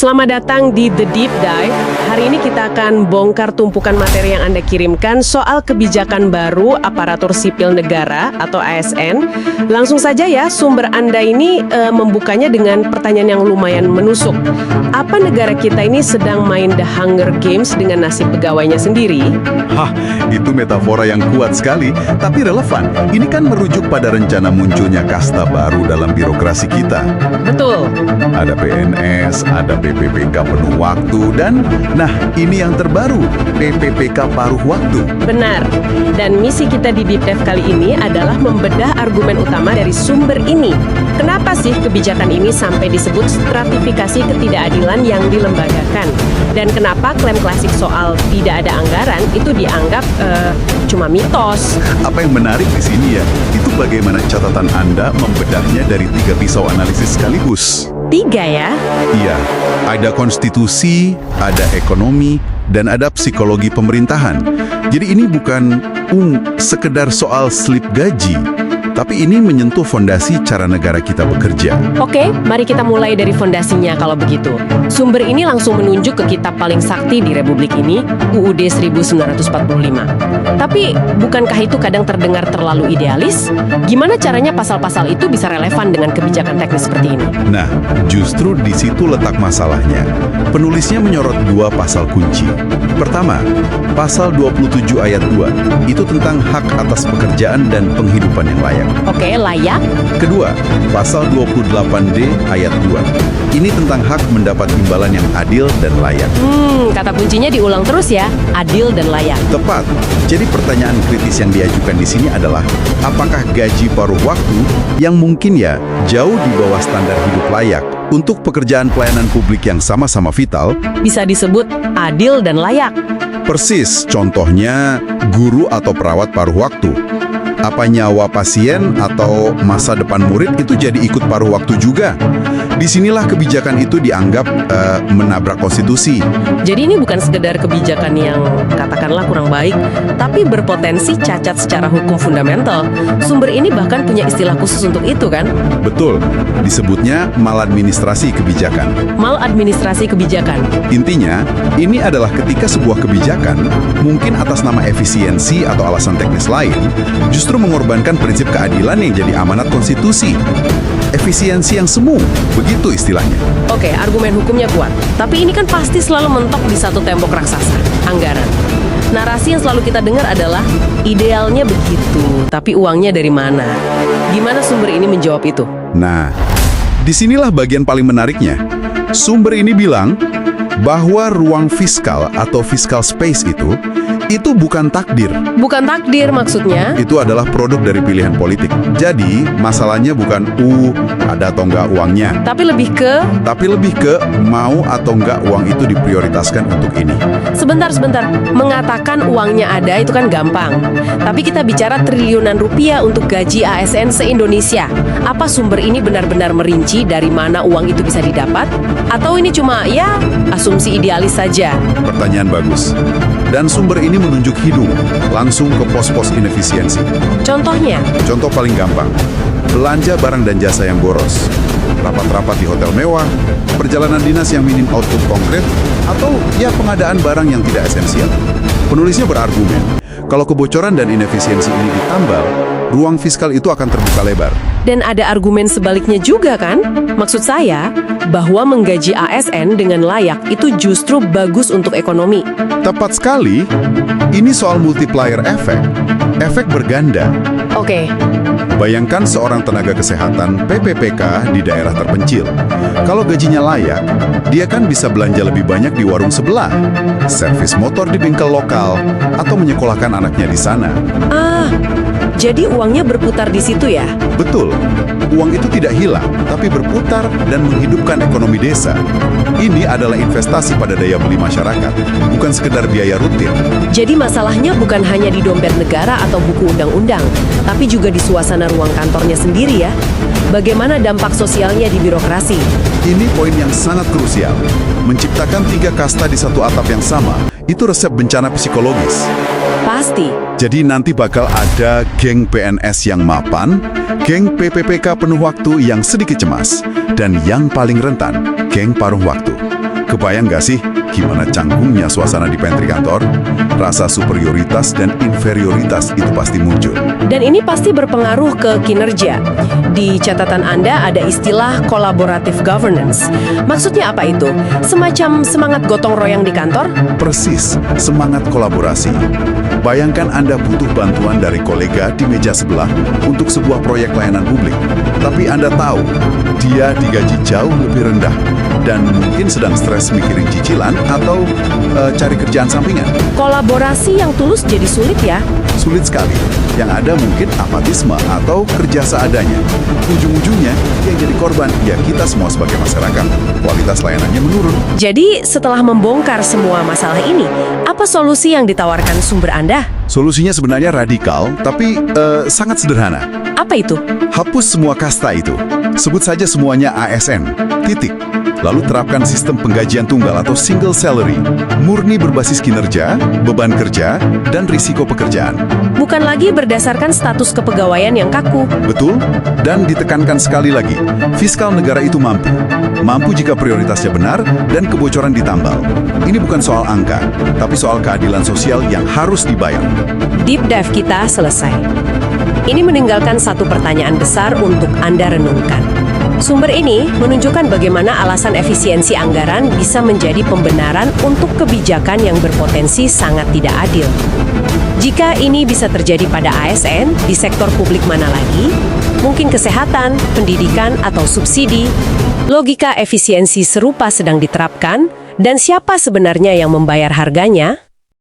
Selamat datang di The Deep Dive. Hari ini kita akan bongkar tumpukan materi yang Anda kirimkan soal kebijakan baru aparatur sipil negara atau ASN. Langsung saja ya, sumber Anda ini membukanya dengan pertanyaan yang lumayan menusuk. Apa negara kita ini sedang main The Hunger Games dengan nasib pegawainya sendiri? Hah, itu metafora yang kuat sekali, tapi relevan. Ini kan merujuk pada rencana munculnya kasta baru dalam birokrasi kita. Betul. Ada PNS, ada PPPK penuh waktu, dan nah ini yang terbaru, PPPK paruh waktu. Benar. Dan misi kita di Deep Dive kali ini adalah membedah argumen utama dari sumber ini. Kenapa sih kebijakan ini sampai disebut stratifikasi ketidakadilan yang dilembagakan? Dan kenapa klaim klasik soal tidak ada anggaran itu dianggap cuma mitos? Apa yang menarik di sini ya, itu bagaimana catatan Anda membedahnya dari 3 pisau analisis sekaligus. 3 ya? Iya, ada konstitusi, ada ekonomi, dan ada psikologi pemerintahan. Jadi ini bukan sekedar soal slip gaji, tapi ini menyentuh fondasi cara negara kita bekerja. Oke, mari kita mulai dari fondasinya kalau begitu. Sumber ini langsung menunjuk ke kitab paling sakti di Republik ini, UUD 1945. Tapi, bukankah itu kadang terdengar terlalu idealis? Gimana caranya pasal-pasal itu bisa relevan dengan kebijakan teknis seperti ini? Nah, justru di situ letak masalahnya. Penulisnya menyorot 2 pasal kunci. Pertama, pasal 27 ayat 2, itu tentang hak atas pekerjaan dan penghidupan yang layak. Oke, layak. Kedua, pasal 28D ayat 2. Ini tentang hak mendapat imbalan yang adil dan layak. Kata kuncinya diulang terus ya, adil dan layak. Tepat. Jadi pertanyaan kritis yang diajukan di sini adalah, apakah gaji paruh waktu yang mungkin ya jauh di bawah standar hidup layak untuk pekerjaan pelayanan publik yang sama-sama vital Bisa disebut adil dan layak. persis, contohnya guru atau perawat paruh waktu. Apa nyawa pasien atau masa depan murid itu jadi ikut paruh waktu juga? Disinilah kebijakan itu dianggap menabrak konstitusi. Jadi ini bukan sekedar kebijakan yang katakanlah kurang baik, tapi berpotensi cacat secara hukum fundamental. Sumber ini bahkan punya istilah khusus untuk itu kan? Betul, disebutnya maladministrasi kebijakan. Maladministrasi kebijakan. Intinya, ini adalah ketika sebuah kebijakan, mungkin atas nama efisiensi atau alasan teknis lain, justru mengorbankan prinsip keadilan yang jadi amanat konstitusi. Efisiensi yang semu, begitu istilahnya. Oke, argumen hukumnya kuat. Tapi ini kan pasti selalu mentok di satu tembok raksasa, anggaran. Narasi yang selalu kita dengar adalah, idealnya begitu, tapi uangnya dari mana? Gimana sumber ini menjawab itu? Nah, disinilah bagian paling menariknya. Sumber ini bilang bahwa ruang fiskal atau fiscal space itu bukan takdir. Bukan takdir maksudnya? Itu adalah produk dari pilihan politik. Jadi, masalahnya bukan ada atau enggak uangnya. Tapi lebih ke mau atau enggak uang itu diprioritaskan untuk ini. Sebentar. Mengatakan uangnya ada itu kan gampang. Tapi kita bicara triliunan rupiah untuk gaji ASN se-Indonesia. Apa sumber ini benar-benar merinci dari mana uang itu bisa didapat? Atau ini cuma, ya, asumsi idealis saja? Pertanyaan bagus. Dan sumber ini menunjuk hidung, langsung ke pos-pos inefisiensi. Contohnya? Contoh paling gampang, belanja barang dan jasa yang boros, rapat-rapat di hotel mewah, perjalanan dinas yang minim output konkret, atau ya pengadaan barang yang tidak esensial. Penulisnya berargumen, kalau kebocoran dan inefisiensi ini ditambal, ruang fiskal itu akan terbuka lebar. Dan ada argumen sebaliknya juga kan? Maksud saya, bahwa menggaji ASN dengan layak itu justru bagus untuk ekonomi. Tepat sekali, ini soal multiplier effect, efek berganda. Oke. Bayangkan seorang tenaga kesehatan PPPK di daerah terpencil. Kalau gajinya layak, dia kan bisa belanja lebih banyak di warung sebelah, servis motor di bengkel lokal, atau menyekolahkan anaknya di sana. Jadi uangnya berputar di situ ya? Betul, uang itu tidak hilang, tapi berputar dan menghidupkan ekonomi desa. Ini adalah investasi pada daya beli masyarakat, bukan sekedar biaya rutin. Jadi masalahnya bukan hanya di dompet negara atau buku undang-undang, tapi juga di suasana ruang kantornya sendiri ya. Bagaimana dampak sosialnya di birokrasi? Ini poin yang sangat krusial. Menciptakan 3 kasta di satu atap yang sama, itu resep bencana psikologis. Pasti. Jadi nanti bakal ada geng PNS yang mapan, geng PPPK penuh waktu yang sedikit cemas, dan yang paling rentan, geng paruh waktu. Kebayang nggak sih gimana canggungnya suasana di pantry kantor? Rasa superioritas dan inferioritas itu pasti muncul. Dan ini pasti berpengaruh ke kinerja. Di catatan Anda ada istilah collaborative governance. Maksudnya apa itu? Semacam semangat gotong royong di kantor? Persis, semangat kolaborasi. Bayangkan Anda butuh bantuan dari kolega di meja sebelah untuk sebuah proyek layanan publik. Tapi Anda tahu, dia digaji jauh lebih rendah dan mungkin sedang stres mikirin cicilan atau cari kerjaan sampingan. Kolaborasi yang tulus jadi sulit ya? Sulit sekali. Yang ada mungkin apatisme atau kerja seadanya. Ujung-ujungnya yang jadi korban ya kita semua sebagai masyarakat. Kualitas layanannya menurun. Jadi setelah membongkar semua masalah ini, apa solusi yang ditawarkan sumber Anda? Solusinya sebenarnya radikal, tapi sangat sederhana. Apa itu? Hapus semua kasta itu. Sebut saja semuanya ASN. Titik. Lalu terapkan sistem penggajian tunggal atau single salary. Murni berbasis kinerja, beban kerja, dan risiko pekerjaan. Bukan lagi berdasarkan status kepegawaian yang kaku. Betul, dan ditekankan sekali lagi, fiskal negara itu mampu. Mampu jika prioritasnya benar dan kebocoran ditambal. Ini bukan soal angka, tapi soal keadilan sosial yang harus dibayar. Deep dive kita selesai. Ini meninggalkan satu pertanyaan besar untuk Anda renungkan. Sumber ini menunjukkan bagaimana alasan efisiensi anggaran bisa menjadi pembenaran untuk kebijakan yang berpotensi sangat tidak adil. Jika ini bisa terjadi pada ASN, di sektor publik mana lagi? Mungkin kesehatan, pendidikan, atau subsidi. Logika efisiensi serupa sedang diterapkan, dan siapa sebenarnya yang membayar harganya?